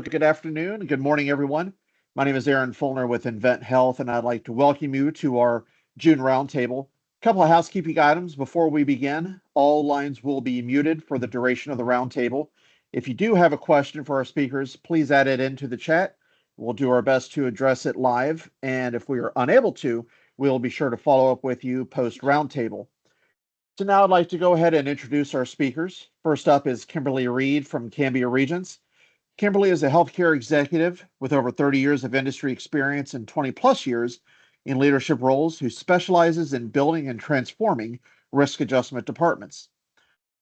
Good afternoon. Good morning, everyone. My name is Aaron Fulner with Invent Health, and I'd like to welcome you to our June Roundtable. A couple of housekeeping items before we begin. All lines will be muted for the duration of the roundtable. If you do have a question for our speakers, please add it into the chat. We'll do our best to address it live, and if we are unable to, we'll be sure to follow up with you post-roundtable. So now I'd like to go ahead and introduce our speakers. First up is Kimberly Reed from Cambia Regents. Kimberly is a healthcare executive with over 30 years of industry experience and 20 plus years in leadership roles who specializes in building and transforming risk adjustment departments.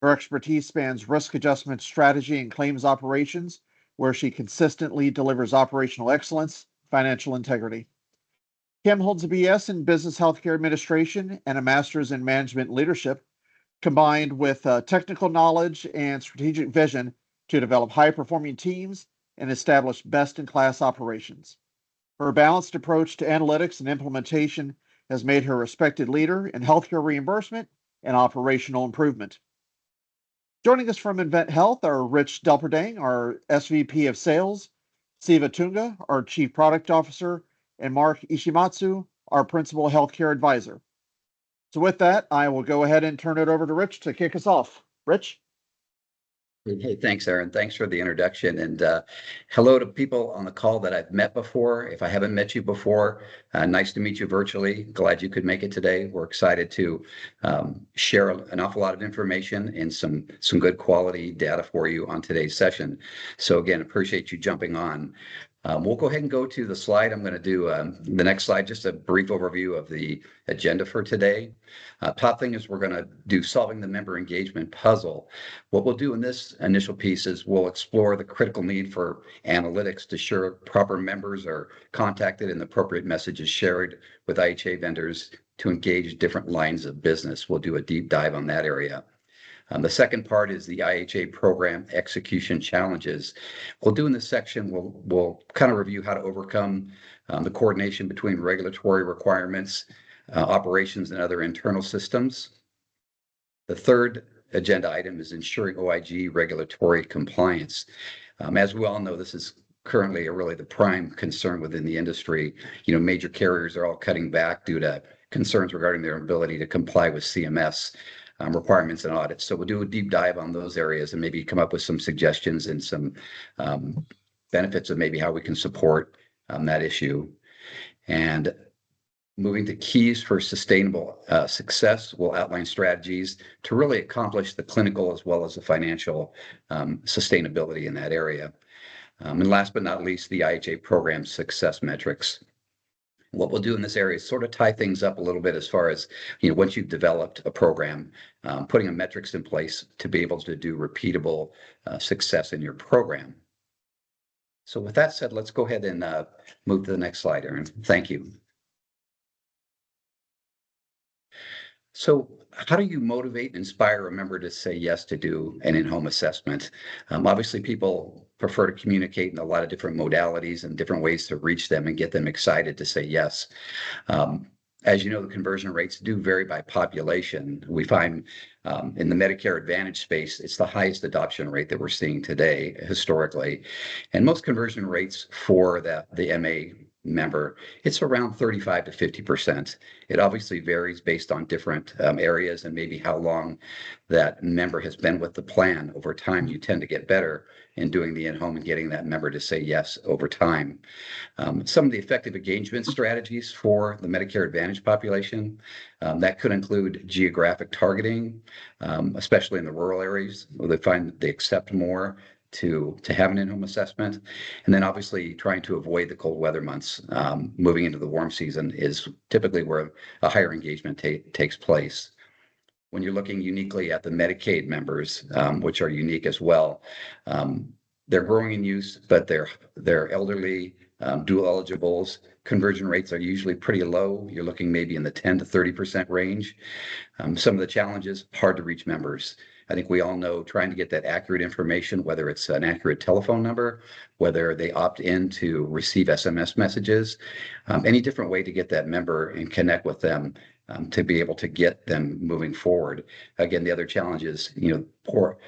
Her expertise spans risk adjustment strategy and claims operations, where she consistently delivers operational excellence, financial integrity. Kim holds a BS in Business Healthcare Administration and a master's in Management Leadership, combined with technical knowledge and strategic vision to develop high-performing teams and establish best-in-class operations. Her balanced approach to analytics and implementation has made her a respected leader in healthcare reimbursement and operational improvement. Joining us from Invent Health are Rich Delperdang, our SVP of Sales, Siva Tunga, our Chief Product Officer, and Mark Ishimatsu, our Principal Healthcare Advisor. So with that, I will go ahead and turn it over to Rich to kick us off. Rich? Hey, thanks, Aaron. Thanks for the introduction. And hello to people on the call that I've met before. If I haven't met you before, nice to meet you virtually. Glad you could make it today. We're excited to share an awful lot of information and some good quality data for you on today's session. So again, appreciate you jumping on. We'll go ahead and go to the slide. I'm going to do the next slide, just a brief overview of the agenda for today. Top thing is we're going to do solving the member engagement puzzle. What we'll do in this initial piece is we'll explore the critical need for analytics to ensure proper members are contacted and the appropriate messages shared with IHA vendors to engage different lines of business. We'll do a deep dive on that area. The second part is the IHA program execution challenges. We'll do in this section, we'll kind of review how to overcome the coordination between regulatory requirements, operations, and other internal systems. The third agenda item is ensuring OIG regulatory compliance. As we all know, this is currently really the prime concern within the industry. Major carriers are all cutting back due to concerns regarding their ability to comply with CMS requirements and audits. So we'll do a deep dive on those areas and maybe come up with some suggestions and some benefits of maybe how we can support that issue. And moving to keys for sustainable success, we'll outline strategies to really accomplish the clinical as well as the financial sustainability in that area. And last but not least, the IHA program success metrics. What we'll do in this area is sort of tie things up a little bit as far as, once you've developed a program, putting a metrics in place to be able to do repeatable success in your program. So with that said, let's go ahead and move to the next slide, Aaron. Thank you. So how do you motivate and inspire a member to say yes to do an in-home assessment? Obviously, people prefer to communicate in a lot of different modalities and different ways to reach them and get them excited to say yes. As you know, the conversion rates do vary by population. We find in the Medicare Advantage space, it's the highest adoption rate that we're seeing today historically. And most conversion rates for the MA member, it's around 35 to 50%. It obviously varies based on different areas and maybe how long that member has been with the plan. Over time, you tend to get better in doing the in-home and getting that member to say yes over time. Some of the effective engagement strategies for the Medicare Advantage population, that could include geographic targeting, especially in the rural areas where they find that they accept more to have an in-home assessment. And then obviously trying to avoid the cold weather months. Moving into the warm season is typically where a higher engagement takes place. When you're looking uniquely at the Medicaid members, which are unique as well, they're growing in use, but they're elderly, dual eligibles. Conversion rates are usually pretty low. You're looking maybe in the 10 to 30% range. Some of the challenges, hard to reach members. I think we all know trying to get that accurate information, whether it's an accurate telephone number, whether they opt in to receive SMS messages, any different way to get that member and connect with them to be able to get them moving forward. Again, the other challenge is, poor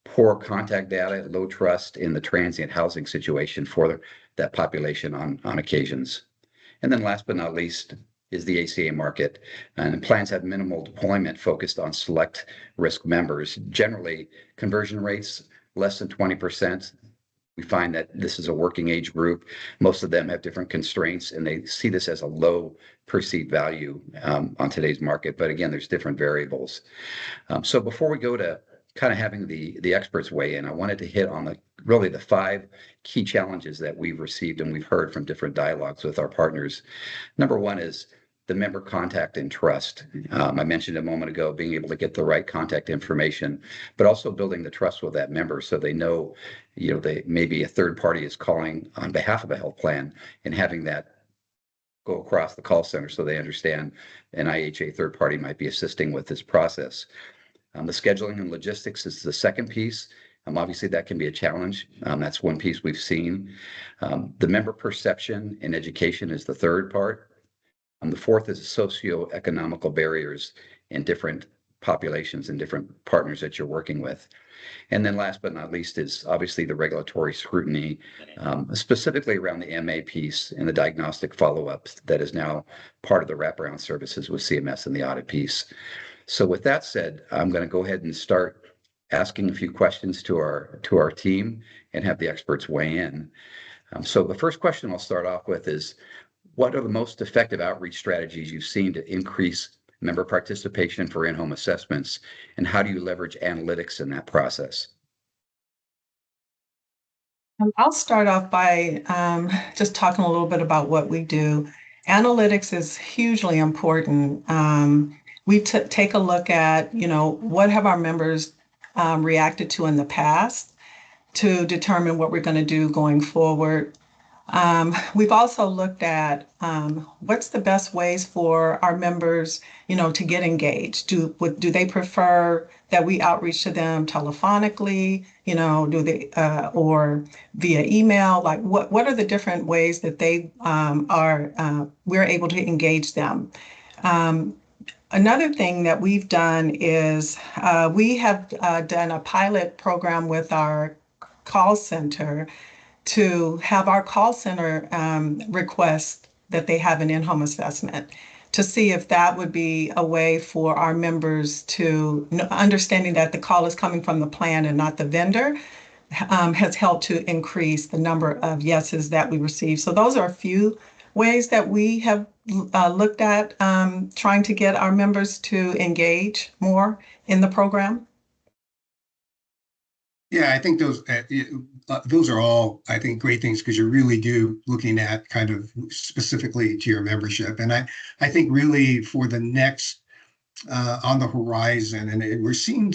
poor contact data, low trust in the transient housing situation for that population on occasions. And then last but not least is the ACA market. And plans have minimal deployment focused on select risk members. Generally, conversion rates less than 20%. We find that this is a working age group. Most of them have different constraints, and they see this as a low perceived value on today's market. But again, there's different variables. So before we go to kind of having the experts weigh in, I wanted to hit on really the 5 key challenges that we've received and we've heard from different dialogues with our partners. Number 1 is the member contact and trust. I mentioned a moment ago, being able to get the right contact information, but also building the trust with that member so they know, they maybe a third party is calling on behalf of a health plan, and having that go across the call center so they understand an IHA third party might be assisting with this process. The scheduling and logistics is the second piece. Obviously, that can be a challenge. That's one piece we've seen. The member perception and education is the third part. The fourth is socioeconomical barriers in different populations and different partners that you're working with. And then last but not least is obviously the regulatory scrutiny, specifically around the MA piece and the diagnostic follow-ups that is now part of the wraparound services with CMS and the audit piece. So with that said, I'm going to go ahead and start asking a few questions to our team and have the experts weigh in. So the first question I'll start off with is, what are the most effective outreach strategies you've seen to increase member participation for in-home assessments, and how do you leverage analytics in that process? I'll start off by just talking a little bit about what we do. Analytics is hugely important. We take a look at, what have our members reacted to in the past to determine what we're going to do going forward. We've also looked at what's the best ways for our members, to get engaged. Do they prefer that we outreach to them telephonically, do they or via email? Like what are the different ways that they we're able to engage them? Another thing that we've done is we have done a pilot program with our call center to have our call center request that they have an in-home assessment, to see if that would be a way for our members to, understanding that the call is coming from the plan and not the vendor, has helped to increase the number of yeses that we receive. So those are a few ways that we have looked at trying to get our members to engage more in the program. Yeah, I think those are all, I think, great things, because you're really looking at kind of specifically to your membership. And I think really for the next on the horizon, and we're seeing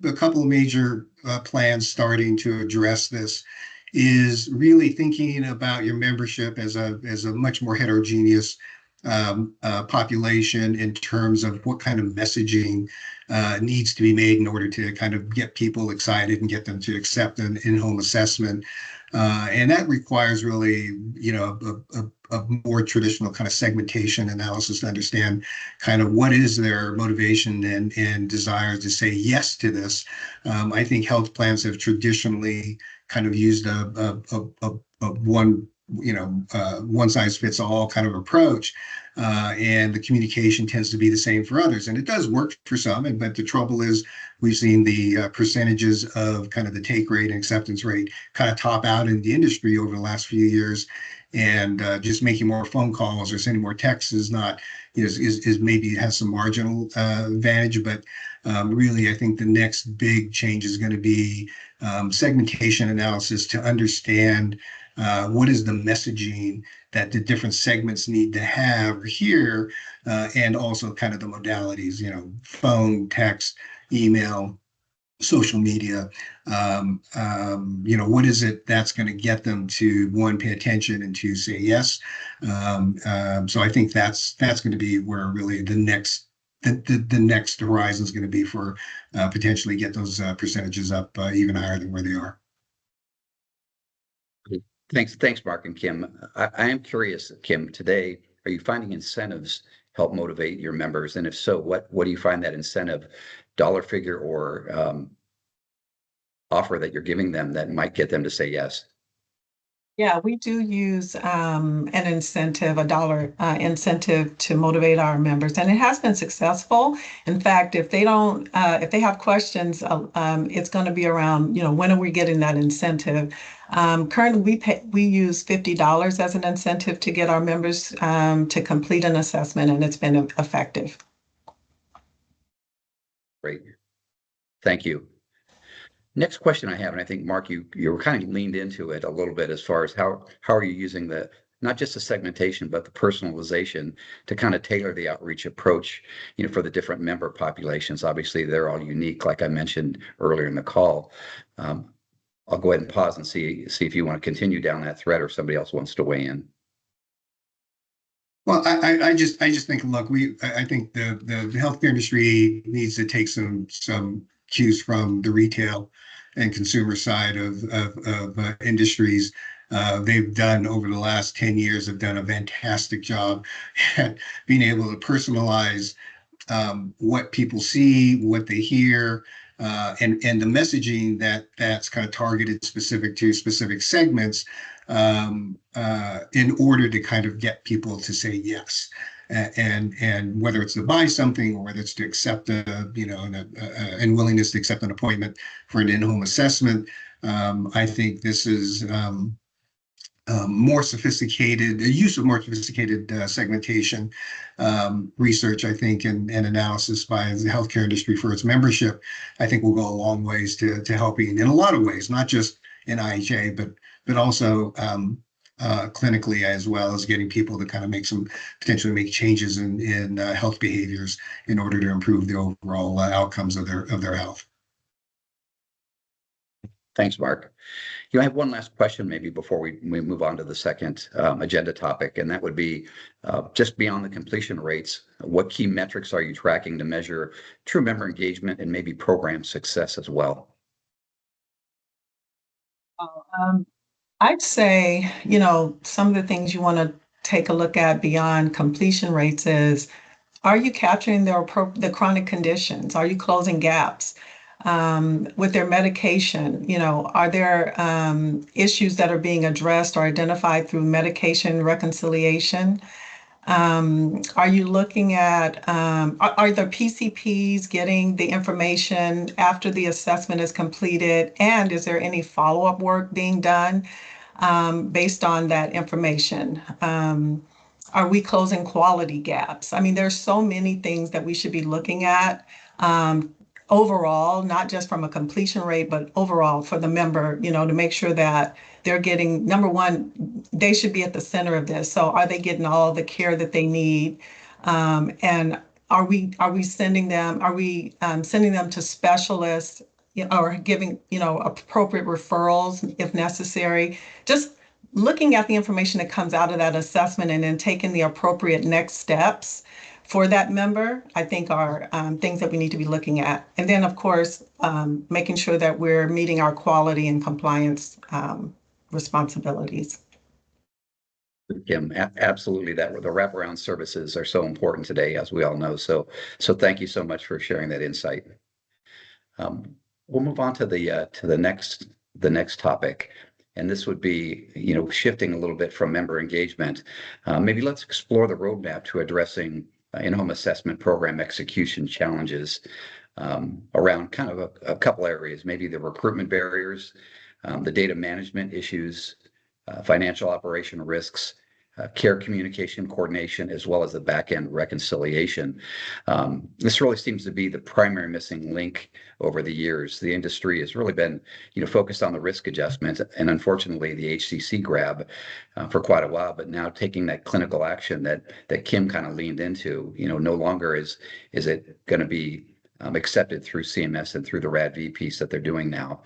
a couple of major plans starting to address this, is really thinking about your membership as a much more heterogeneous population in terms of what kind of messaging needs to be made in order to kind of get people excited and get them to accept an in-home assessment. And that requires really, a more traditional kind of segmentation analysis to understand kind of what is their motivation and desire to say yes to this. I think health plans have traditionally kind of used a one size fits all kind of approach. And the communication tends to be the same for others. And it does work for some, but the trouble is we've seen the percentages of kind of the take rate and acceptance rate kind of top out in the industry over the last few years. And just making more phone calls or sending more texts is not, is maybe has some marginal advantage. But really, I think the next big change is going to be segmentation analysis to understand what is the messaging that the different segments need to have here, and also kind of the modalities, phone, text, email, social media. What is it that's going to get them to, one, pay attention, and two, say yes. So I think that's going to be where really the next horizon is going to be for potentially get those percentages up even higher than where they are. Thanks, Mark and Kim. I am curious, Kim, today, are you finding incentives help motivate your members? And if so, what do you find that incentive, dollar figure or offer that you're giving them that might get them to say yes? Yeah, we do use an incentive, a dollar incentive to motivate our members, and it has been successful. In fact, if they don't, if they have questions, it's going to be around, when are we getting that incentive? Currently, we use $50 as an incentive to get our members to complete an assessment, and it's been effective. Great. Thank you. Next question I have, and I think Mark, you were kind of leaned into it a little bit as far as how are you using the not just the segmentation but the personalization to kind of tailor the outreach approach, for the different member populations. Obviously, they're all unique, like I mentioned earlier in the call. I'll go ahead and pause and see if you want to continue down that thread or somebody else wants to weigh in. Well, I just think, look, I think the healthcare industry needs to take some cues from the retail and consumer side of industries. They've done over the last 10 years, have done a fantastic job at being able to personalize what people see, what they hear, and the messaging that's kind of targeted specific to specific segments, in order to kind of get people to say yes. And whether it's to buy something or whether it's to accept and willingness to accept an appointment for an in-home assessment, I think this is more sophisticated, the use of more sophisticated segmentation research, I think, and analysis by the healthcare industry for its membership, I think will go a long ways to helping in a lot of ways, not just in IHA, but also clinically, as well as getting people to kind of potentially make changes in health behaviors in order to improve the overall outcomes of their health. Thanks, Mark. I have one last question maybe before we move on to the second agenda topic, and that would be just beyond the completion rates, what key metrics are you tracking to measure true member engagement and maybe program success as well? I'd say, some of the things you want to take a look at beyond completion rates is, are you capturing the chronic conditions? Are you closing gaps with their medication? Are there issues that are being addressed or identified through medication reconciliation? Are you looking at, are the PCPs getting the information after the assessment is completed? And is there any follow-up work being done based on that information? Are we closing quality gaps? I mean, there's so many things that we should be looking at overall, not just from a completion rate, but overall for the member, to make sure that they're getting, number one, they should be at the center of this. So are they getting all the care that they need? And are we sending them to specialists, or giving, appropriate referrals if necessary? Just looking at the information that comes out of that assessment and then taking the appropriate next steps for that member, I think are things that we need to be looking at. And then, of course, making sure that we're meeting our quality and compliance responsibilities. Kim, absolutely. The wraparound services are so important today, as we all know. So thank you so much for sharing that insight. We'll move on to the next topic, and this would be, shifting a little bit from member engagement. Maybe let's explore the roadmap to addressing in-home assessment program execution challenges around kind of a couple areas, maybe the recruitment barriers, the data management issues, financial operation risks, care communication coordination, as well as the back-end reconciliation. This really seems to be the primary missing link over the years. The industry has really been, focused on the risk adjustment, and unfortunately the HCC grab for quite a while, but now taking that clinical action that Kim kind of leaned into, no longer is it going to be accepted through CMS and through the RADV piece that they're doing now.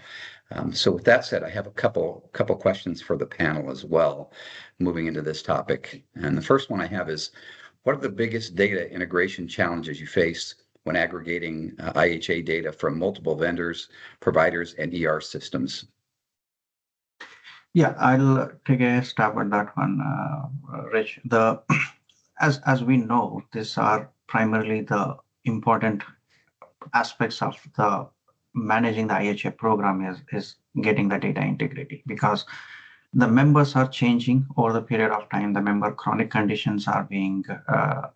So with that said, I have a couple questions for the panel as well, moving into this topic. And the first one I have is, what are the biggest data integration challenges you face when aggregating IHA data from multiple vendors, providers, and ER systems? Yeah, I'll take a stab at that one, Rich. As we know, these are primarily the important aspects of the managing the IHA program is getting the data integrity, because the members are changing over the period of time. The member chronic conditions are being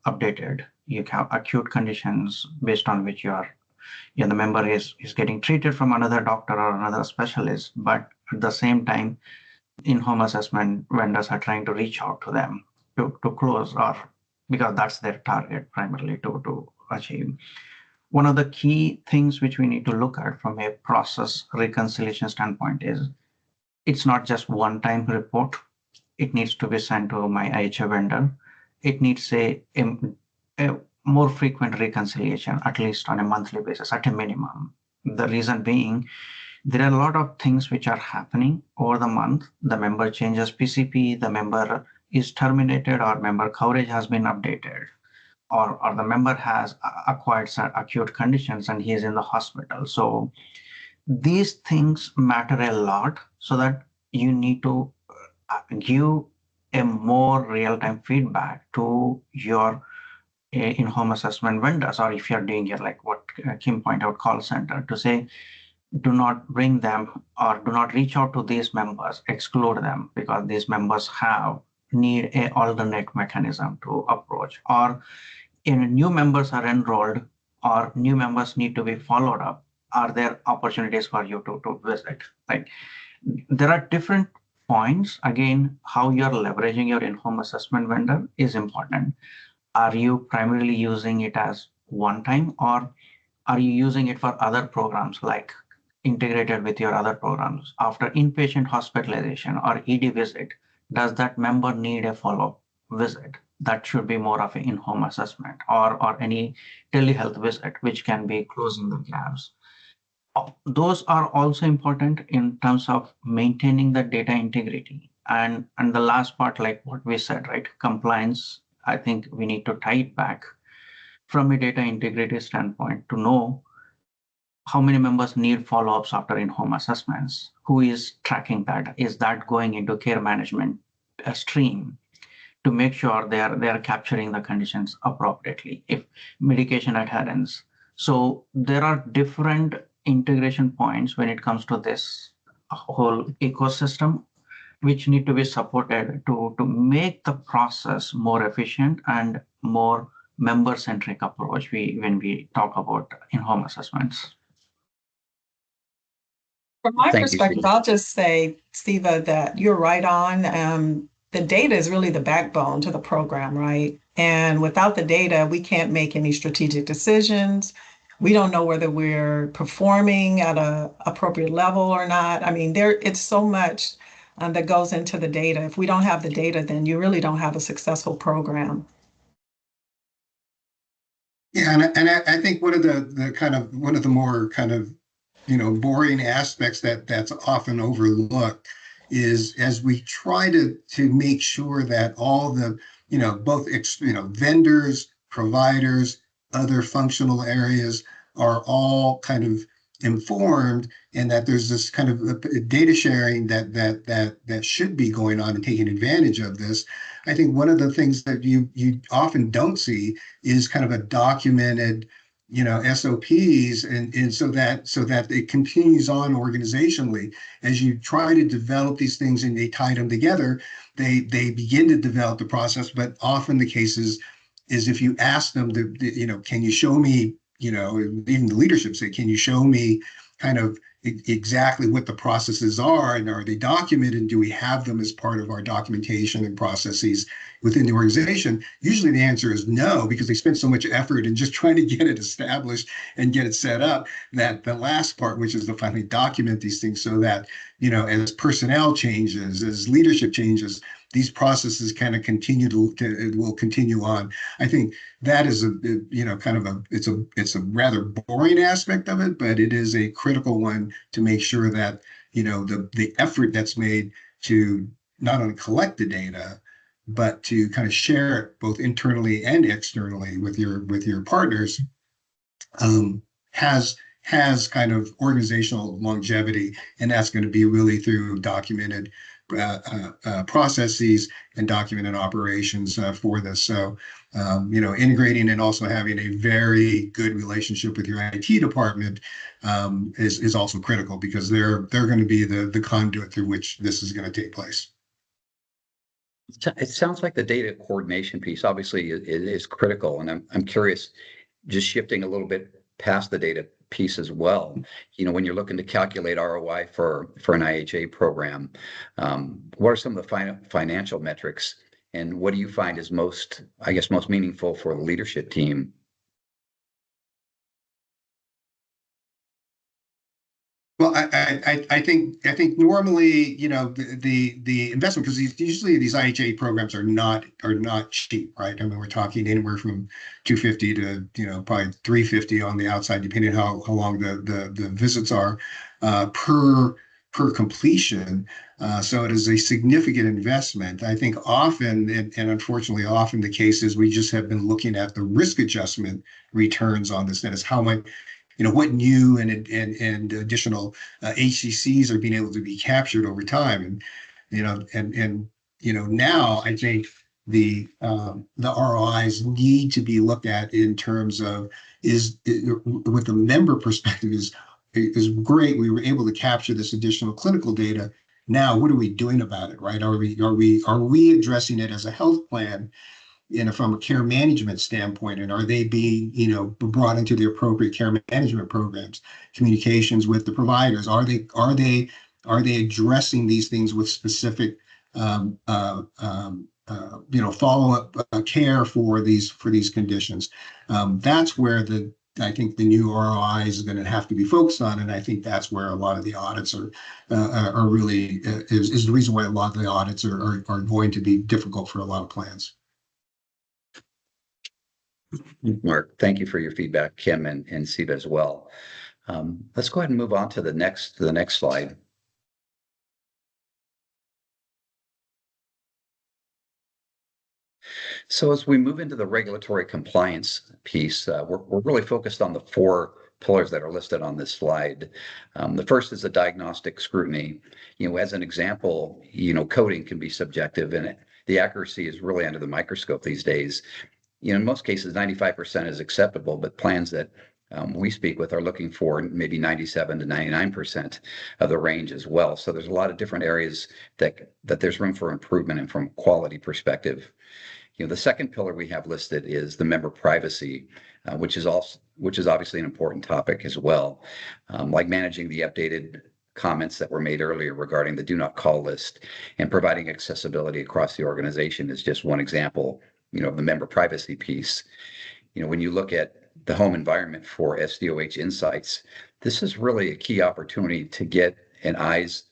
updated. You have acute conditions based on which the member is getting treated from another doctor or another specialist, but at the same time, in-home assessment vendors are trying to reach out to them to close, or because that's their target primarily to achieve. One of the key things which we need to look at from a process reconciliation standpoint is it's not just one-time report. It needs to be sent to my IHA vendor. It needs a more frequent reconciliation, at least on a monthly basis, at a minimum. The reason being, there are a lot of things which are happening over the month. The member changes PCP, the member is terminated, or member coverage has been updated, or the member has acquired some acute conditions and he is in the hospital. So these things matter a lot, so that you need to give a more real-time feedback to your in-home assessment vendors, or if you're doing it like what Kim pointed out, call center, to say, do not bring them or do not reach out to these members, exclude them, because these members need an alternate mechanism to approach, or new members are enrolled or new members need to be followed up. Are there opportunities for you to visit? Right? There are different points. Again, how you're leveraging your in-home assessment vendor is important. Are you primarily using it as one time, or are you using it for other programs, like integrated with your other programs? After inpatient hospitalization or ED visit, does that member need a follow-up visit? That should be more of an in-home assessment, or any telehealth visit, which can be closing the gaps. Those are also important in terms of maintaining the data integrity. And the last part, like what we said, right? Compliance, I think we need to tie it back from a data integrity standpoint to know how many members need follow-ups after in-home assessments. Who is tracking that? Is that going into care management stream to make sure they are capturing the conditions appropriately? If medication adherence. So there are different integration points when it comes to this whole ecosystem, which need to be supported to make the process more efficient and more member-centric approach when we talk about in-home assessments. From my Thank you, perspective, Steve. I'll just say, Siva, that you're right on. The data is really the backbone to the program, right? And without the data, we can't make any strategic decisions. We don't know whether we're performing at an appropriate level or not. I mean, it's so much that goes into the data. If we don't have the data, then you really don't have a successful program. Yeah, and I think one of the more kind of boring aspects that's often overlooked is, as we try to make sure that all the both vendors, providers, other functional areas are all kind of informed, and that there's this kind of data sharing that should be going on and taking advantage of this. I think one of the things that you often don't see is kind of a documented SOPs, and so that it continues on organizationally. As you try to develop these things and they tie them together, they begin to develop the process. But often the case is if you ask them to, can you show me, even the leadership say, can you show me kind of exactly what the processes are, and are they documented, and do we have them as part of our documentation and processes within the organization? Usually the answer is no, because they spend so much effort in just trying to get it established and get it set up, that the last part, which is to finally document these things, so that as personnel changes, as leadership changes, these processes kind of will continue on. I think that is it's a rather boring aspect of it, but it is a critical one to make sure that the effort that's made to not only collect the data, but to kind of share it both internally and externally with your partners has kind of organizational longevity, and that's going to be really through documented processes and documented operations for this. So, integrating and also having a very good relationship with your IT department is also critical, because they're going to be the conduit through which this is going to take place. It sounds like the data coordination piece obviously is critical, and I'm curious, just shifting a little bit past the data piece as well. When you're looking to calculate ROI for an IHA program, what are some of the financial metrics, and what do you find is most meaningful for the leadership team? Well, I think normally, the investment, because usually these IHA programs are not cheap, right? I mean, we're talking anywhere from $250 to probably $350 on the outside, depending on how long the visits are per completion. So it is a significant investment. I think often, and unfortunately often the case is, we just have been looking at the risk adjustment returns on this. That is how much, what new and additional HCCs are being able to be captured over time. And now I think the ROIs need to be looked at in terms of, with the member perspective, is great. We were able to capture this additional clinical data. Now, what are we doing about it, right? Are we addressing it as a health plan, from a care management standpoint, and are they being, brought into the appropriate care management programs, communications with the providers? Are they addressing these things with specific, follow-up care for these conditions? That's where I think the new ROI is going to have to be focused on, and I think that's where a lot of the audits are really is the reason why a lot of the audits are going to be difficult for a lot of plans. Mark, thank you for your feedback, Kim and Siva as well. Let's go ahead and move on to the next slide. So as we move into the regulatory compliance piece, we're really focused on the 4 pillars that are listed on this slide. The first is the diagnostic scrutiny. As an example, coding can be subjective, and the accuracy is really under the microscope these days. In most cases, 95% is acceptable, but plans that we speak with are looking for maybe 97 to 99% of the range as well. So there's a lot of different areas that there's room for improvement, and from a quality perspective. The second pillar we have listed is the member privacy, which is obviously an important topic as well. Like managing the updated comments that were made earlier regarding the do not call list, and providing accessibility across the organization is just one example, of the member privacy piece. When you look at the home environment for SDOH insights, this is really a key opportunity to get an eyes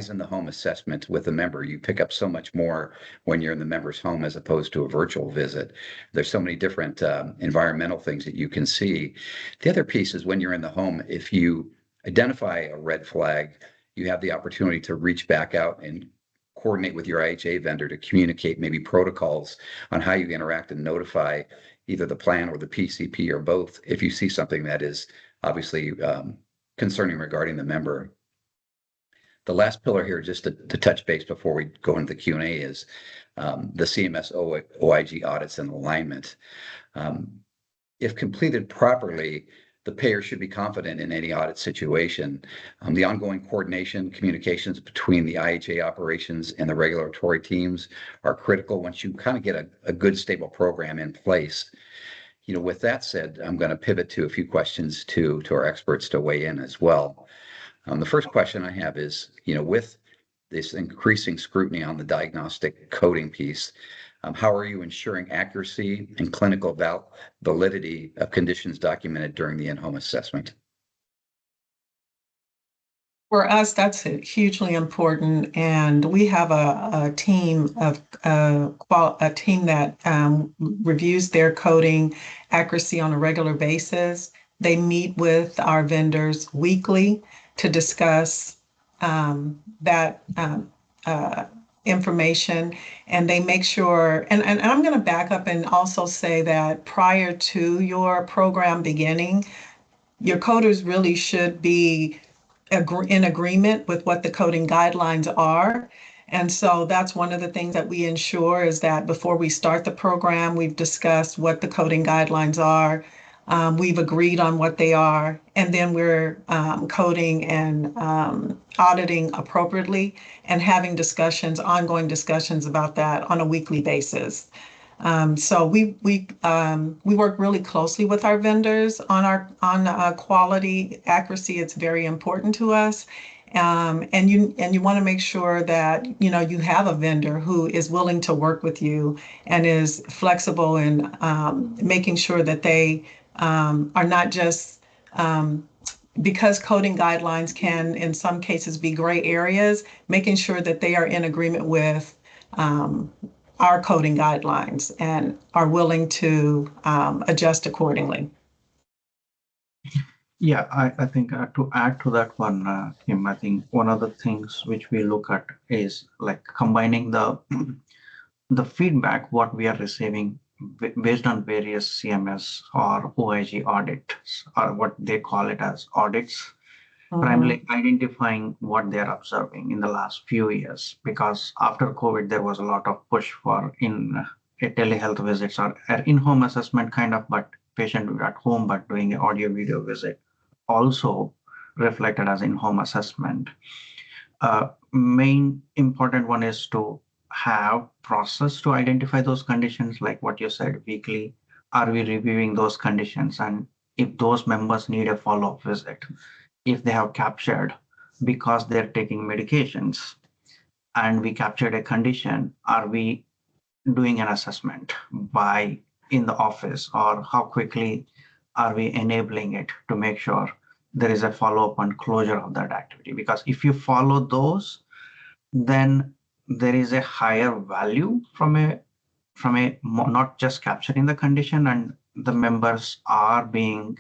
in the home assessment with the member. You pick up so much more when you're in the member's home as opposed to a virtual visit. There's so many different environmental things that you can see. The other piece is, when you're in the home, if you identify a red flag, you have the opportunity to reach back out and coordinate with your IHA vendor to communicate maybe protocols on how you interact and notify either the plan or the PCP, or both, if you see something that is obviously concerning regarding the member. The last pillar here, just to touch base before we go into the Q&A, is the CMS OIG audits and alignment. If completed properly, the payer should be confident in any audit situation. The ongoing coordination, communications between the IHA operations and the regulatory teams are critical once you kind of get a good, stable program in place. With that said, I'm going to pivot to a few questions to our experts to weigh in as well. The first question I have is, with this increasing scrutiny on the diagnostic coding piece, how are you ensuring accuracy and clinical validity of conditions documented during the in-home assessment? For us, that's hugely important, and we have a team that reviews their coding accuracy on a regular basis. They meet with our vendors weekly to discuss that information, and they make sure, and I'm going to back up and also say that prior to your program beginning, your coders really should be in agreement with what the coding guidelines are. And so that's one of the things that we ensure is that before we start the program, we've discussed what the coding guidelines are. We've agreed on what they are, and then we're coding and auditing appropriately and having discussions, ongoing discussions about that on a weekly basis. So we work really closely with our vendors on quality accuracy. It's very important to us. And you want to make sure that you have a vendor who is willing to work with you and is flexible in making sure that they are not just because coding guidelines can in some cases be gray areas, making sure that they are in agreement with our coding guidelines and are willing to adjust accordingly. Yeah, I think to add to that one, Kim, I think one of the things which we look at is like combining the feedback what we are receiving based on various CMS or OIG audits, or what they call it as audits, primarily identifying what they're observing in the last few years. Because after COVID, there was a lot of push for telehealth visits or in-home assessment kind of, but patient at home, but doing an audio video visit also reflected as in-home assessment. Main important one is to have process to identify those conditions, like what you said, weekly. Are we reviewing those conditions? And if those members need a follow-up visit, if they have captured because they're taking medications and we captured a condition, are we doing an assessment by in the office, or how quickly are we enabling it to make sure there is a follow-up and closure of that activity? Because if you follow those, then there is a higher value from a not just capturing the condition, and the members are being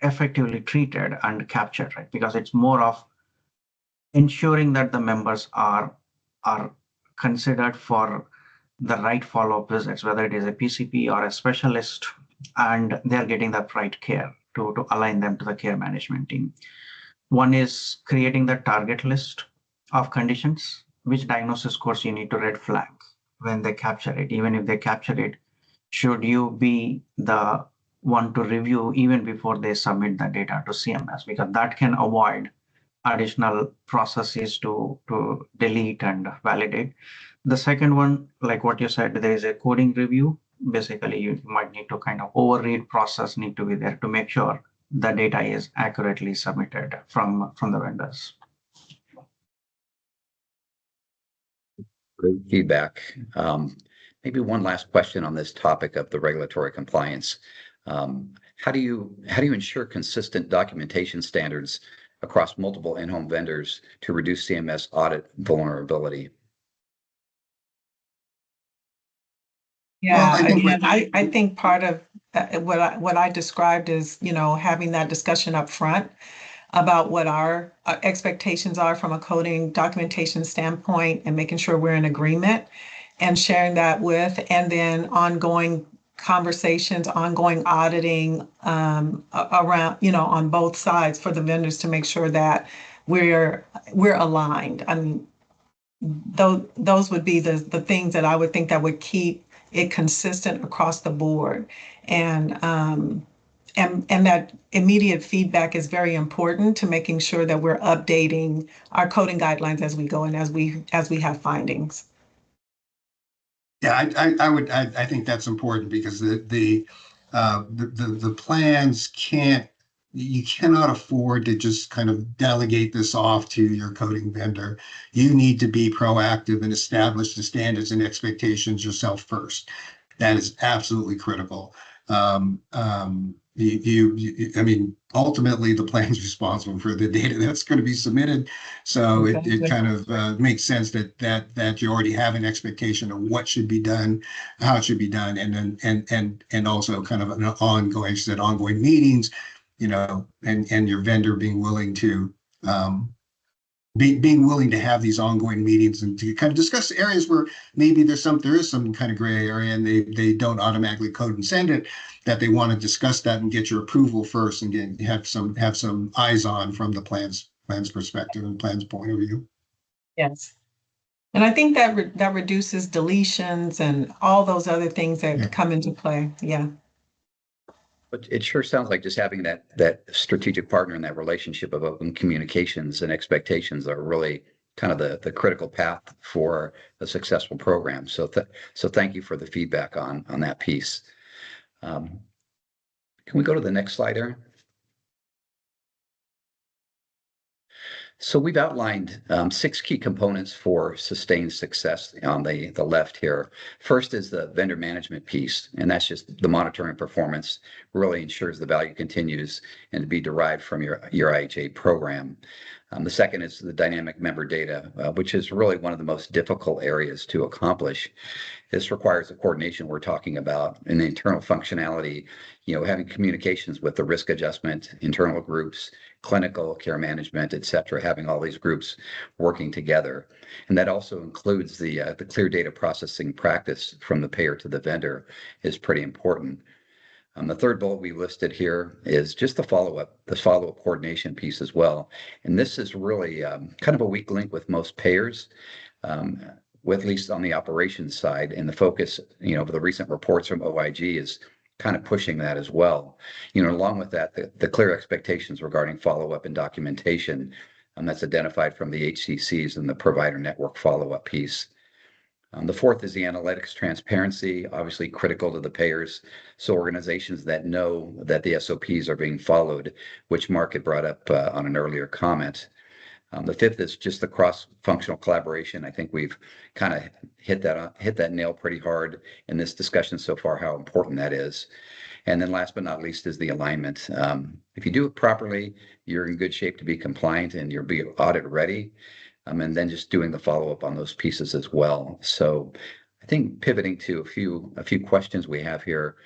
effectively treated and captured, right? Because it's more of ensuring that the members are considered for the right follow-up visits, whether it is a PCP or a specialist, and they're getting that right care to align them to the care management team. One is creating the target list of conditions, which diagnosis course you need to red flag when they capture it. Even if they capture it, should you be the one to review even before they submit the data to CMS, because that can avoid additional processes to delete and validate. The second one, like what you said, there is a coding review. Basically, you might need to kind of overread process need to be there to make sure the data is accurately submitted from the vendors. Great feedback. Maybe one last question on this topic of the regulatory compliance. How do you ensure consistent documentation standards across multiple in-home vendors to reduce CMS audit vulnerability? Yeah, again, I think part of what I described is, having that discussion up front about what our expectations are from a coding documentation standpoint and making sure we're in agreement and sharing that with, and then ongoing conversations, ongoing auditing around, on both sides for the vendors to make sure that we're aligned. I mean, those would be the things that I would think that would keep it consistent across the board. And that immediate feedback is very important to making sure that we're updating our coding guidelines as we go and as we have findings. Yeah, I think that's important, because the plans you cannot afford to just kind of delegate this off to your coding vendor. You need to be proactive and establish the standards and expectations yourself first. That is absolutely critical. I mean, ultimately the plan's responsible for the data that's going to be submitted. So it kind of makes sense that you already have an expectation of what should be done, how it should be done, and also kind of an ongoing meetings, and your vendor being willing to have these ongoing meetings and to kind of discuss areas where maybe there is some kind of gray area and they don't automatically code and send it, that they want to discuss that and get your approval first and have some eyes on from the plans perspective and plans point of view. Yes. And I think that reduces deletions and all those other things that Yeah. come into play. Yeah. But it sure sounds like just having that strategic partner and that relationship of open communications and expectations are really kind of the critical path for a successful program. So thank you for the feedback on that piece. Can we go to the next slide, Aaron? So we've outlined 6 key components for sustained success on the left here. First is the vendor management piece, and that's just the monitoring performance really ensures the value continues and to be derived from your IHA program. The second is the dynamic member data, which is really one of the most difficult areas to accomplish. This requires the coordination we're talking about and the internal functionality, having communications with the risk adjustment, internal groups, clinical care management, et cetera, having all these groups working together. And that also includes the clear data processing practice from the payer to the vendor is pretty important. The third bullet we listed here is just the follow-up coordination piece as well. And this is really kind of a weak link with most payers, with at least on the operations side. And the focus, of the recent reports from OIG is kind of pushing that as well. Along with that, the clear expectations regarding follow-up and documentation that's identified from the HCCs and the provider network follow-up piece. The fourth is the analytics transparency, obviously critical to the payers. So organizations that know that the SOPs are being followed, which Mark had brought up on an earlier comment. The fifth is just the cross-functional collaboration. I think we've kind of hit that nail pretty hard in this discussion so far, how important that is. And then last but not least is the alignment. If you do it properly, you're in good shape to be compliant and you'll be audit ready. And then just doing the follow-up on those pieces as well. So I think pivoting to a few questions we have here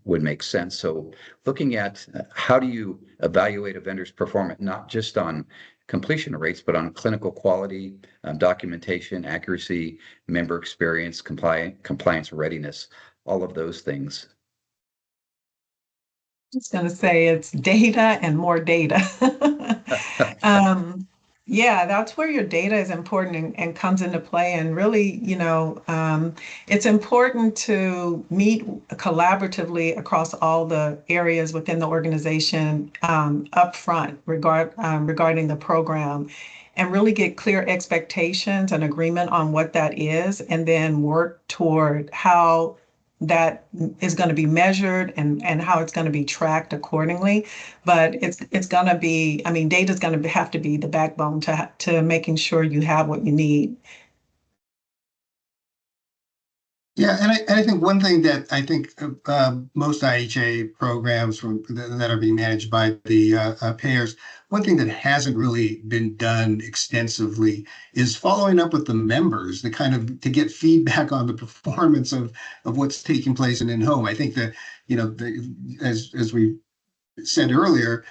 would make sense. So looking at how do you evaluate a vendor's performance, not just on completion rates, but on clinical quality, documentation, accuracy, member experience, compliance readiness, all of those things. I'm just going to say it's data and more data. Yeah, that's where your data is important and comes into play. And really, it's important to meet collaboratively across all the areas within the organization upfront regarding the program and really get clear expectations and agreement on what that is, and then work toward how that is going to be measured and how it's going to be tracked accordingly. But it's going to be, data is going to have to be the backbone to making sure you have what you need. Yeah, and I think one thing that I think most IHA programs that are being managed by the payers, one thing that hasn't really been done extensively is following up with the members, to get feedback on the performance of what's taking place in home. I think that as we said earlier,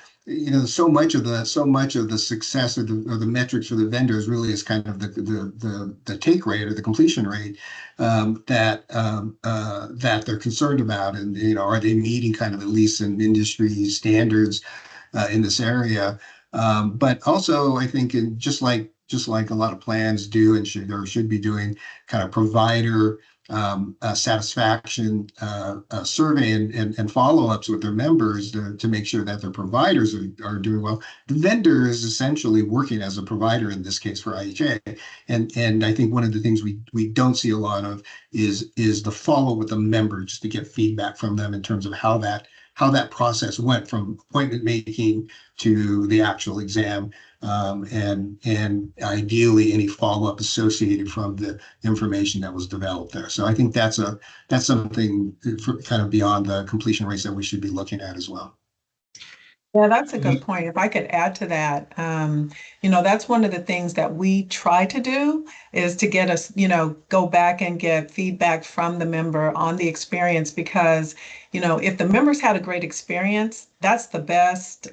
so much of the success of the metrics for the vendors really is kind of the take rate or the completion rate that they're concerned about, and are they meeting kind of at least some industry standards in this area? But also, I think just like a lot of plans do and should be doing, kind of provider satisfaction survey and follow-ups with their members to make sure that their providers are doing well. The vendor is essentially working as a provider in this case for IHA, and I think one of the things we don't see a lot of is the follow with the member, just to get feedback from them in terms of how that process went from appointment making to the actual exam, and ideally any follow-up associated from the information that was developed there. So I think that's something kind of beyond the completion rates that we should be looking at as well. Yeah, that's a good point. If I could add to that, that's one of the things that we try to do is to get us, go back and get feedback from the member on the experience, because, if the members had a great experience, that's the best,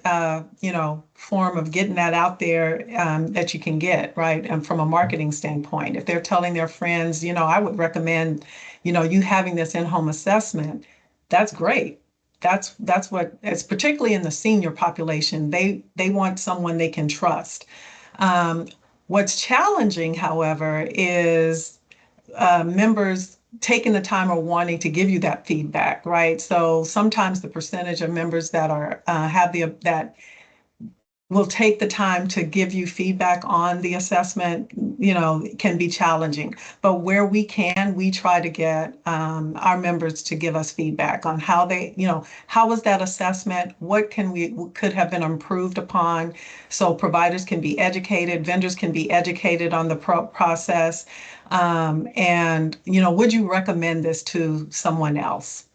form of getting that out there that you can get, right? And from a marketing standpoint, if they're telling their friends, I would recommend, you having this in-home assessment, that's great. That's what it's particularly in the senior population. They want someone they can trust. What's challenging, however, is members taking the time or wanting to give you that feedback, right? So sometimes the percentage of members that are that will take the time to give you feedback on the assessment, can be challenging. But where we can, we try to get our members to give us feedback on how they, how was that assessment? What could have been improved upon? So providers can be educated, vendors can be educated on the process. And, would you recommend this to someone else?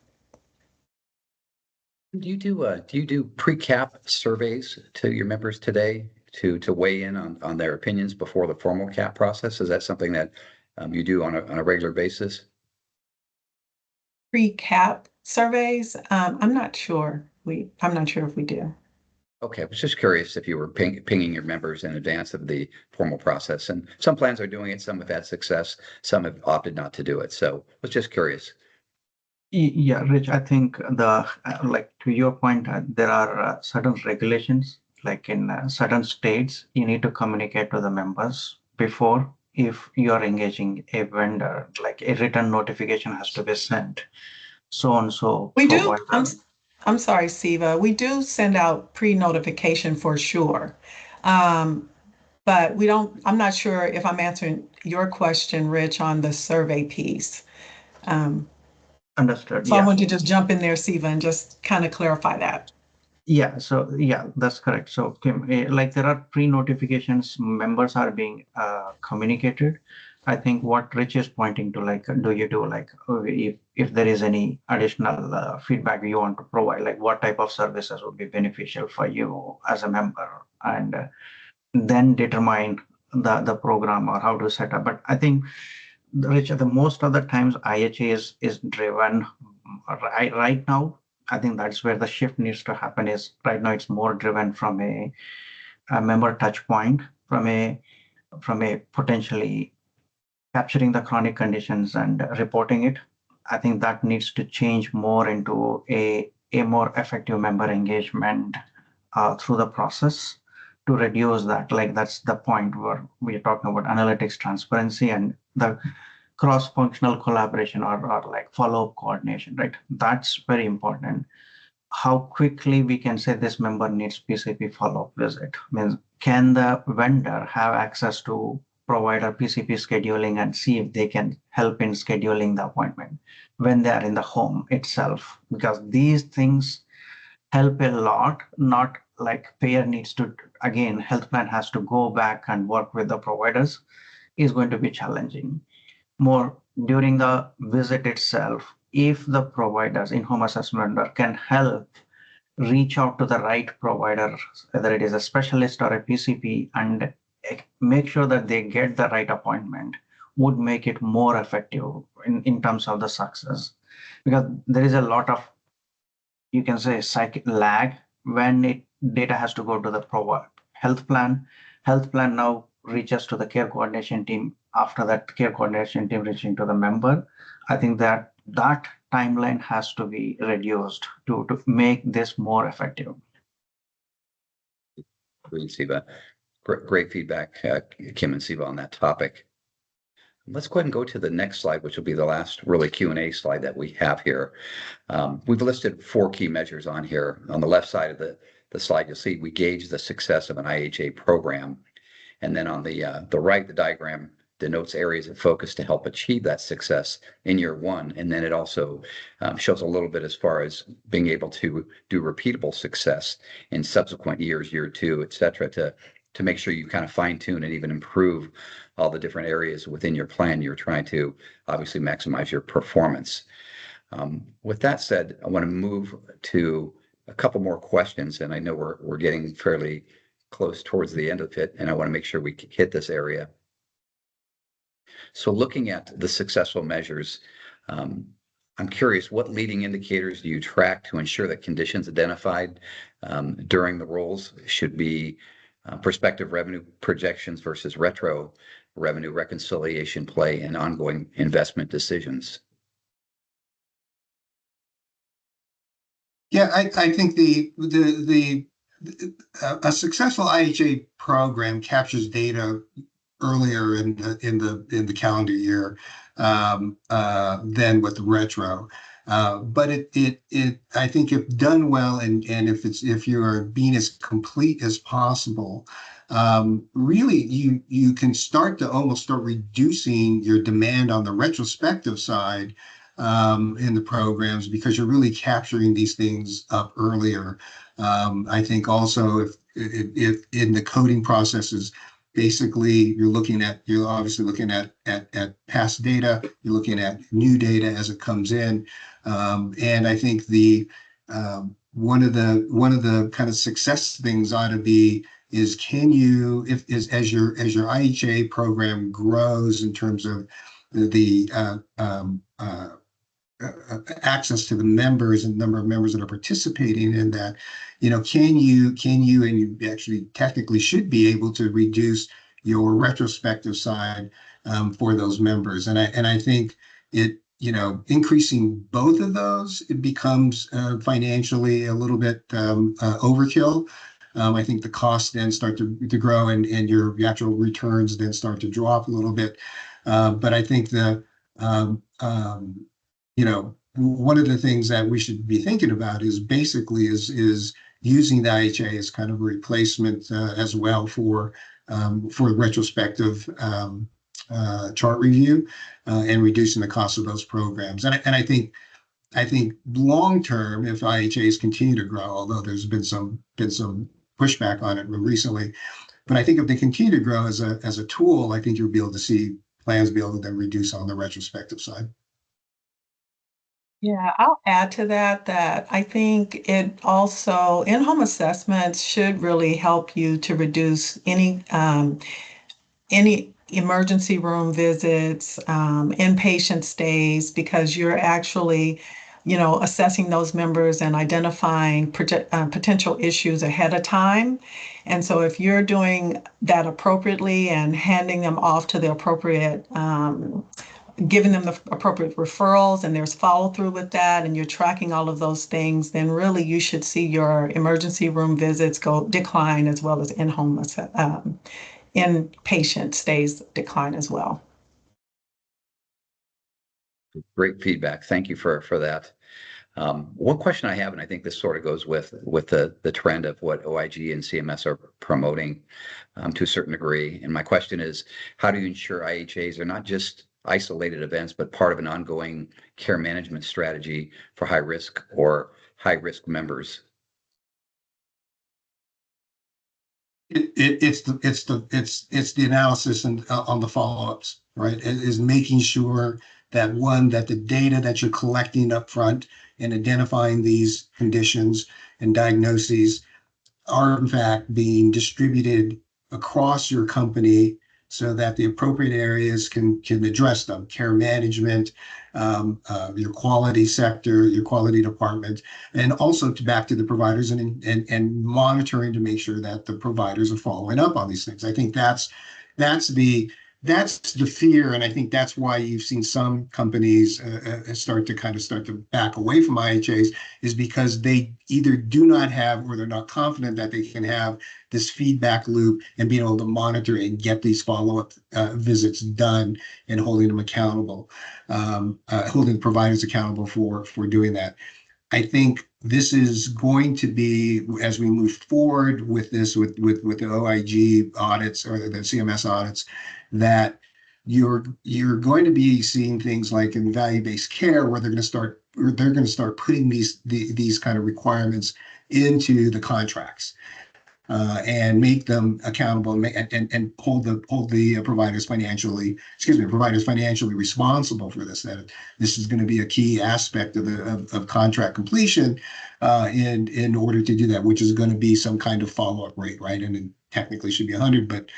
Do you do pre-cap surveys to your members today to weigh in on their opinions before the formal cap process? Is that something that you do on a regular basis? Pre-cap surveys? I'm not sure. I'm not sure if we do. Okay, I was just curious if you were pinging your members in advance of the formal process. And some plans are doing it, some have had success, some have opted not to do it. So I was just curious. Yeah, Rich, I think like to your point, there are certain regulations, like in certain states, you need to communicate to the members before. If you are engaging a vendor, like a written notification has to be sent. So and so. We do. I'm sorry, Siva. We do send out pre-notification for sure. But we don't, I'm not sure if I'm answering your question, Rich, on the survey piece. Understood. So I want to just jump in there, Siva, and just kind of clarify that. Yeah, so yeah, that's correct. So Kim, like there are pre-notifications, members are being communicated. I think what Rich is pointing to, like, do you do like if there is any additional feedback you want to provide, like what type of services would be beneficial for you as a member, and then determine the program or how to set up. But I think, Rich, the most of the times IHA is driven right now. I think that's where the shift needs to happen. Is right now it's more driven from a member touch point, from a potentially capturing the chronic conditions and reporting it. I think that needs to change more into a more effective member engagement through the process to reduce that. Like that's the point where we're talking about analytics transparency and the cross-functional collaboration or like follow-up coordination, right? That's very important. How quickly we can say this member needs PCP follow-up visit. Means can the vendor have access to provider PCP scheduling and see if they can help in scheduling the appointment when they are in the home itself? Because these things help a lot, not like payer needs to, again, health plan has to go back and work with the providers is going to be challenging. More during the visit itself, if the providers in-home assessment vendor can help reach out to the right provider, whether it is a specialist or a PCP, and make sure that they get the right appointment, would make it more effective in terms of the success. Because there is a lot of, you can say, lag when data has to go to the health plan. Health plan now reaches to the care coordination team. After that care coordination team reaching to the member, I think that timeline has to be reduced to make this more effective. Great, Siva. Great feedback, Kim and Siva, on that topic. Let's go ahead and go to the next slide, which will be the last really Q&A slide that we have here. We've listed 4 key measures on here. On the left side of the slide, you'll see we gauge the success of an IHA program. And then on the right, the diagram denotes areas of focus to help achieve that success in year 1. And then it also shows a little bit as far as being able to do repeatable success in subsequent years, year 2, et cetera, to make sure you kind of fine tune and even improve all the different areas within your plan. You're trying to obviously maximize your performance. With that said, I want to move to a couple more questions, and I know we're getting fairly close towards the end of it, and I want to make sure we hit this area. So looking at the successful measures, I'm curious, what leading indicators do you track to ensure that conditions identified during the rolls should be prospective revenue projections versus retro revenue reconciliation play and ongoing investment decisions? Yeah, I think a successful IHA program captures data earlier in the calendar year than with the retro. But I think if done well, and if you're being as complete as possible, really you can almost start reducing your demand on the retrospective side in the programs, because you're really capturing these things up earlier. I think also if in the coding processes, basically you're obviously looking at past data, you're looking at new data as it comes in. And I think the one of the kind of success things ought to be is, can you, as your IHA program grows in terms of the access to the members and number of members that are participating in that, can you, and you actually technically should be able to reduce your retrospective side for those members. And I think increasing both of those, it becomes financially a little bit overkill. I think the costs then start to grow, and your actual returns then start to drop a little bit. But I think one of the things that we should be thinking about is basically is using the IHA as kind of a replacement as well for retrospective chart review and reducing the cost of those programs. And I think long term, if IHAs continue to grow, although there's been some pushback on it recently, but I think if they continue to grow as a tool, I think you'll be able to see plans be able to then reduce on the retrospective side. Yeah, I'll add to that I think it also, in-home assessments should really help you to reduce any emergency room visits, inpatient stays, because you're actually, assessing those members and identifying potential issues ahead of time. And so if you're doing that appropriately and handing them off to the appropriate giving them the appropriate referrals, and there's follow through with that, and you're tracking all of those things, then really you should see your emergency room visits decline, as well as in-home inpatient stays decline as well. Great feedback. Thank you for that. One question I have, and I think this sort of goes with the trend of what OIG and CMS are promoting to a certain degree. And my question is, how do you ensure IHAs are not just isolated events, but part of an ongoing care management strategy for high risk members? It's the analysis and on the follow-ups, right? It is making sure that the data that you're collecting up front and identifying these conditions and diagnoses are in fact being distributed across your company, so that the appropriate areas can address them. Care management, your quality sector, your quality department, and also back to the providers and monitoring to make sure that the providers are following up on these things. I think that's the fear, and I think that's why you've seen some companies start to back away from IHAs, is because they either do not have, or they're not confident that they can have this feedback loop and being able to monitor and get these follow-up visits done, and holding them accountable, holding providers accountable for doing that. I think this is going to be, as we move forward with this, with the OIG audits or the CMS audits, that you're going to be seeing things like in value-based care, where they're going to start putting these kind of requirements into the contracts. And make them accountable, and hold the providers financially responsible for this. That this is going to be a key aspect of contract completion, and in order to do that, which is going to be some kind of follow-up rate, right? And it technically should be 100, but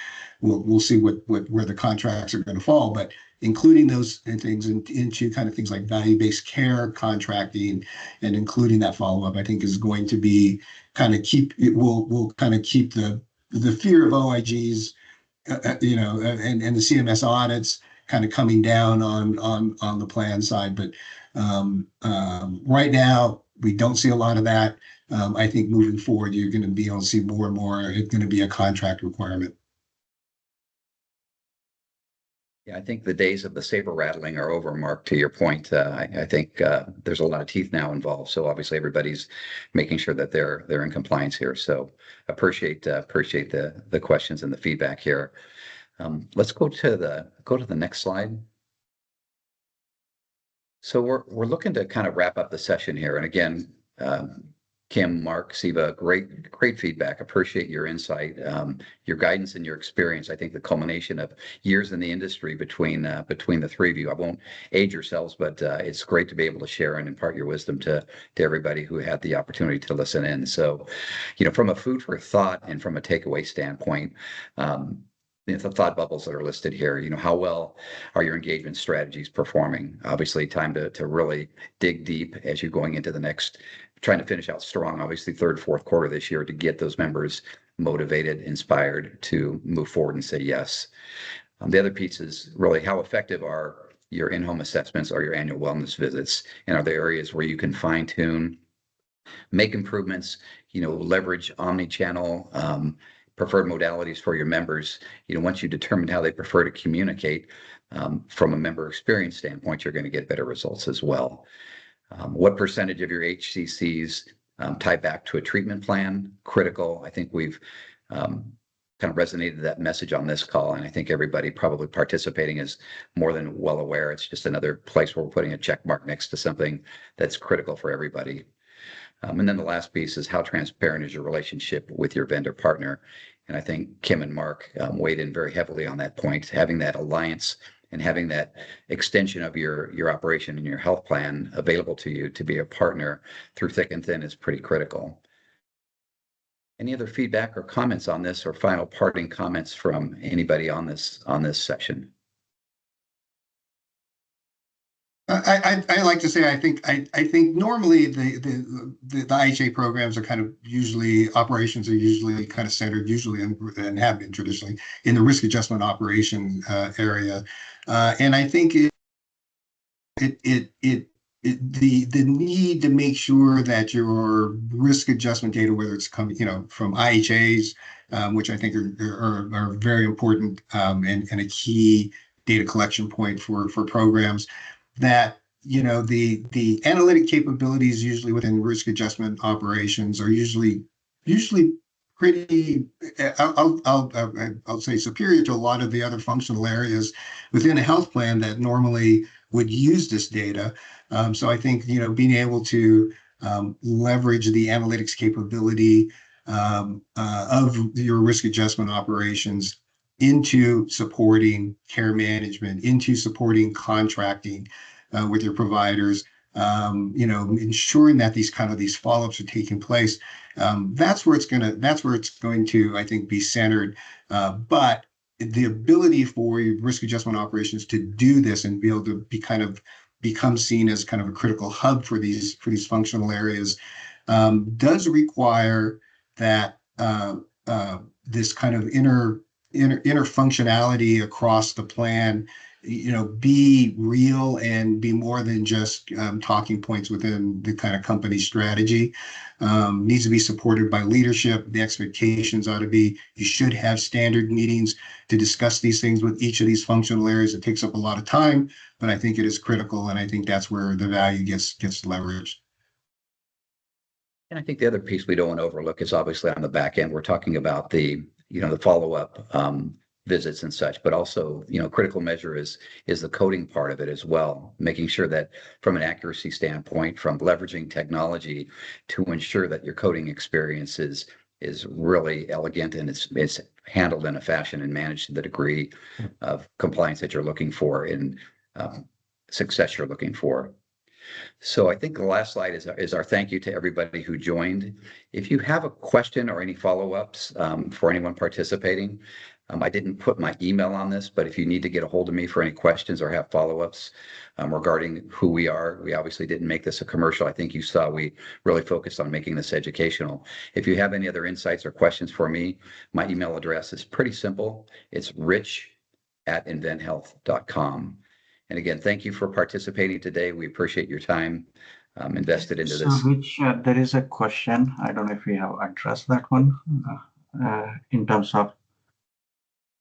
we'll see where the contracts are going to fall. But including those things into kind of things like value-based care contracting, and including that follow-up, I think is going to be will kind of keep the fear of OIGs, and the CMS audits kind of coming down on the plan side. But right now we don't see a lot of that. I think moving forward, you're going to be able to see more and more. It's going to be a contract requirement. Yeah, I think the days of the saber rattling are over, Mark, to your point. I think there's a lot of teeth now involved. So obviously everybody's making sure that they're in compliance here. So appreciate the questions and the feedback here. Let's go to the next slide. So we're looking to kind of wrap up the session here. And again, Kim, Mark, Siva, great feedback. Appreciate your insight, your guidance, and your experience. I think the culmination of years in the industry between the three of you. I won't age yourselves, but it's great to be able to share and impart your wisdom to everybody who had the opportunity to listen in. So, from a food for thought and from a takeaway standpoint, the thought bubbles that are listed here, how well are your engagement strategies performing? Obviously, time to really dig deep as you're going into the next, trying to finish out strong, obviously third, fourth quarter this year to get those members motivated, inspired to move forward and say yes. The other piece is really how effective are your in-home assessments or your annual wellness visits? And are there areas where you can fine tune, make improvements, leverage omni-channel, preferred modalities for your members? Once you determine how they prefer to communicate, from a member experience standpoint, you're going to get better results as well. What percentage of your HCCs tie back to a treatment plan? Critical. I think we've kind of resonated that message on this call, and I think everybody probably participating is more than well aware. It's just another place where we're putting a check mark next to something that's critical for everybody. And then the last piece is how transparent is your relationship with your vendor partner? And I think Kim and Mark weighed in very heavily on that point. Having that alliance and having that extension of your operation and your health plan available to you to be a partner through thick and thin is pretty critical. Any other feedback or comments on this, or final parting comments from anybody on this section? I like to say I think normally the IHA programs are kind of operations are usually kind of centered and have been traditionally in the risk adjustment operation area, and I think the need to make sure that your risk adjustment data, whether it's coming from IHAs, which I think are very important, and a key data collection point for programs, that the analytic capabilities usually within risk adjustment operations are usually pretty, I'll say, superior to a lot of the other functional areas within a health plan that normally would use this data. So I think being able to leverage the analytics capability of your risk adjustment operations into supporting care management, into supporting contracting with your providers, ensuring that these follow-ups are taking place. That's where it's going to, I think, be centered. But the ability for risk adjustment operations to do this and be able to become seen as kind of a critical hub for these functional areas does require that this kind of inner functionality across the plan, be real and be more than just talking points within the kind of company strategy. Needs to be supported by leadership. The expectations ought to be, you should have standard meetings to discuss these things with each of these functional areas. It takes up a lot of time, but I think it is critical, and I think that's where the value gets leveraged. And I think the other piece we don't want to overlook is obviously on the back end, we're talking about the follow-up visits and such, but also, critical measure is the coding part of it as well, making sure that from an accuracy standpoint, from leveraging technology to ensure that your coding experience is really elegant and it's handled in a fashion and managed to the degree of compliance that you're looking for and success you're looking for. So I think the last slide is our thank you to everybody who joined. If you have a question or any follow-ups for anyone participating, I didn't put my email on this, but if you need to get a hold of me for any questions or have follow-ups regarding who we are, we obviously didn't make this a commercial. I think you saw we really focused on making this educational. If you have any other insights or questions for me, my email address is pretty simple. It's rich@inventhealth.com. And again, thank you for participating today. We appreciate your time invested into this. So, Rich, there is a question. I don't know if we have addressed that one in terms of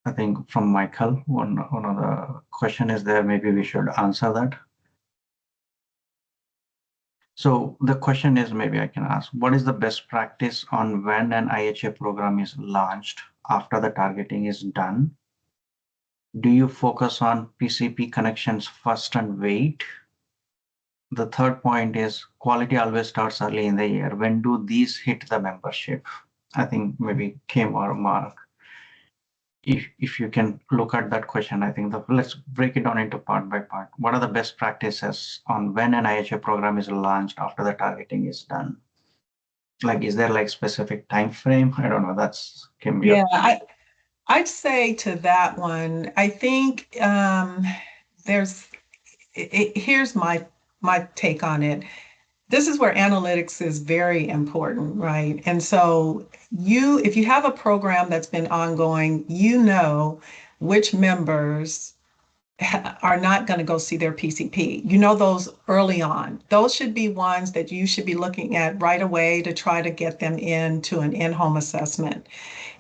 I think from Michael, one of the question is there, maybe we should answer that. So the question is, maybe I can ask, what is the best practice on when an IHA program is launched after the targeting is done? Do you focus on PCP connections first and wait? The third point is quality always starts early in the year. When do these hit the membership? I think maybe Kim or Mark, if you can look at that question, I think let's break it down into part by part. What are the best practices on when an IHA program is launched after the targeting is done? Like, is there like specific time frame? I don't know. That's Cambia. Yeah, I'd say to that one, I think here's my take on it. This is where analytics is very important, right? And so if you have a program that's been ongoing, you know which members are not going to go see their PCP. You know those early on. Those should be ones that you should be looking at right away to try to get them into an in-home assessment.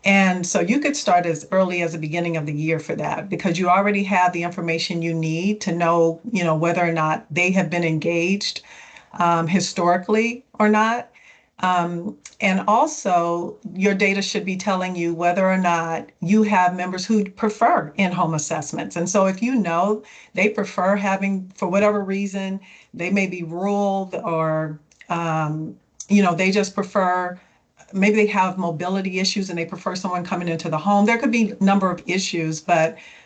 And so you could start as early as the beginning of the year for that, because you already have the information you need to know, whether or not they have been engaged historically or not. And also, your data should be telling you whether or not you have members who prefer in-home assessments. And so if you know they prefer having, for whatever reason, they may be rural or, they just prefer, maybe they have mobility issues and they prefer someone coming into the home. There could be a number of issues,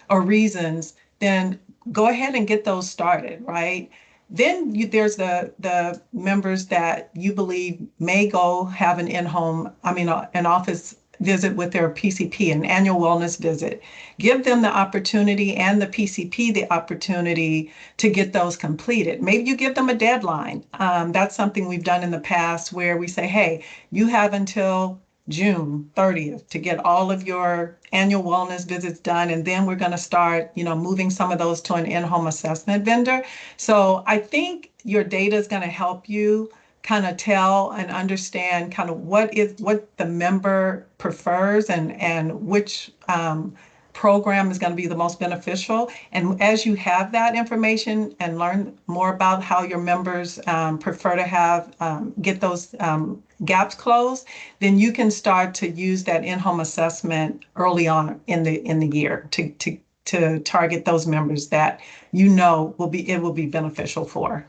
or reasons, then go ahead and get those started, right? Then there's the members that you believe may go have an office visit with their PCP, an annual wellness visit. Give them the opportunity and the PCP the opportunity to get those completed. Maybe you give them a deadline. That's something we've done in the past where we say, hey, you have until June 30th to get all of your annual wellness visits done. And then we're going to start, moving some of those to an in-home assessment vendor. So I think your data is going to help you kind of tell and understand kind of what the member prefers and which program is going to be the most beneficial. And as you have that information and learn more about how your members prefer to have get those gaps closed, then you can start to use that in-home assessment early on in the year to target those members that it will be beneficial for.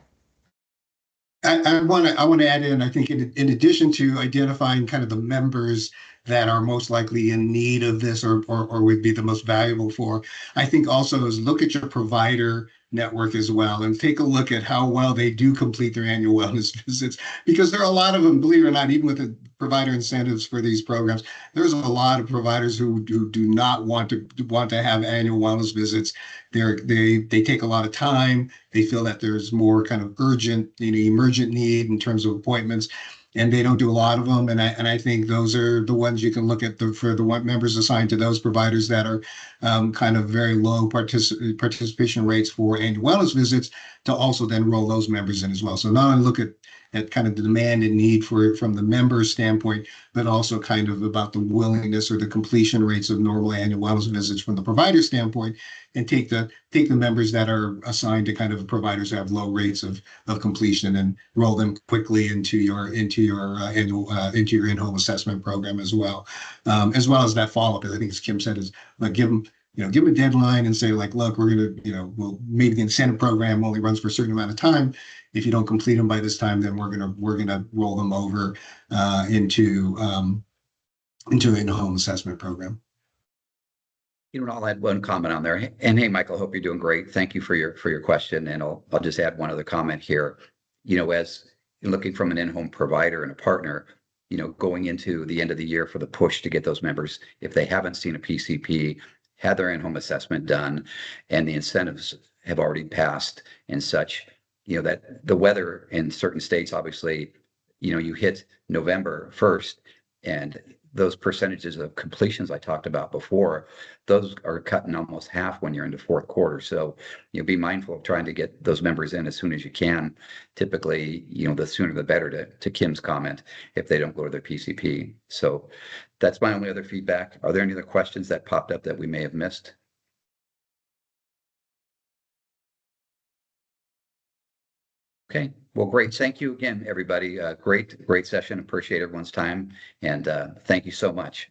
I want to add in, I think in addition to identifying kind of the members that are most likely in need of this or would be the most valuable for, I think also is look at your provider network as well and take a look at how well they do complete their annual wellness visits, because there are a lot of them, believe it or not, even with the provider incentives for these programs, there's a lot of providers who do not want to have annual wellness visits. They take a lot of time. They feel that there's more kind of urgent, emergent need in terms of appointments, and they don't do a lot of them. And I think those are the ones you can look at for the members assigned to those providers that are kind of very low participation rates for annual wellness visits, to also then roll those members in as well. So not only look at kind of the demand and need for it from the member standpoint, but also kind of about the willingness or the completion rates of normal annual wellness visits from the provider standpoint, and take the members that are assigned to kind of providers who have low rates of completion and roll them quickly into your in-home assessment program as well as that follow-up. I think, as Kim said, is like give them a deadline and say, like, look, we're going to, well, maybe the incentive program only runs for a certain amount of time. If you don't complete them by this time, then we're gonna roll them over into an in-home assessment program. I'll add one comment on there. And hey, Michael, hope you're doing great. Thank you for your question. And I'll just add one other comment here. As looking from an in-home provider and a partner, going into the end of the year for the push to get those members, if they haven't seen a PCP, had their in-home assessment done, and the incentives have already passed and such, that the weather in certain states, obviously, you hit November 1st and those percentages of completions I talked about before, those are cut in almost half when you're into fourth quarter. So, be mindful of trying to get those members in as soon as you can. Typically, the sooner the better, to Kim's comment, if they don't go to their PCP. So that's my only other feedback. Are there any other questions that popped up that we may have missed? Okay, well, great. Thank you again, everybody. Great session. Appreciate everyone's time. And thank you so much.